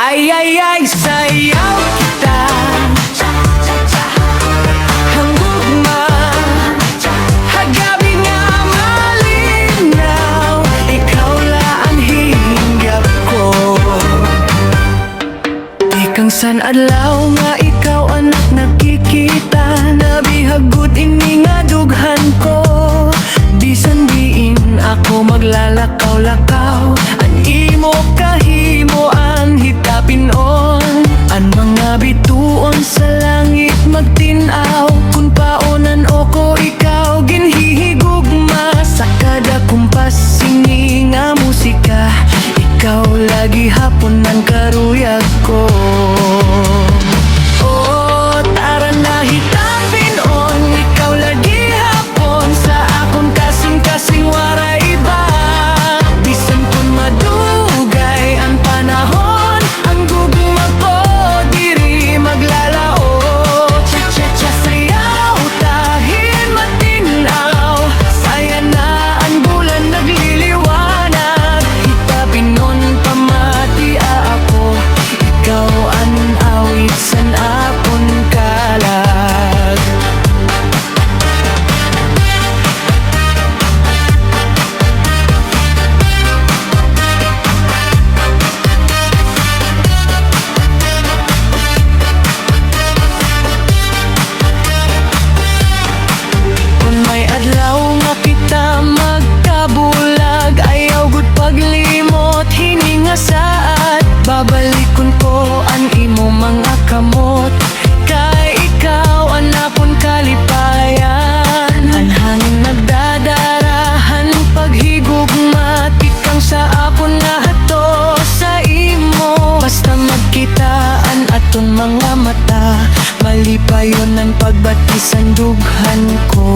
Ay, ay, ay, sayaw kita Hanggugma Hagabi nga malinaw Ikaw la ang hinggap ko Ikang san adlaw nga ikaw anak nakikita Nabihagot ini nga dughan ko Bisan diin ako maglalakaw-lakaw An imo kahimoan hitapinon An mga bituon sa langit magtinaw Kung paonan o ko ikaw ginhihigugma Sa kada kumpas sini nga musika Ikaw lagi hapon ng karuyag ko Oh, tara na hitapinon Ikaw lagi hapon sa akong kasing-kasing waray iba Bisan kun madugay ang panahon Ang gugma ko diri maglalao Cha-cha-cha sayaw tahin matinaw Saya na ang bulan nagliliwanag Hitapinon pamatia ako Ikaw ang awit san akon kalag Kung may adlaw nga kita magkabulag Ayaw gud paglimot hininga saat Babalikon ko ang imo mga kamot Kay ikaw ang akon kalipayan Ang hangin nagdadarahan paghigugma Tikang sa akon nga hato sa imo Basta magkitaan aton mga mata Malipayon ang pagbatisan dughan ko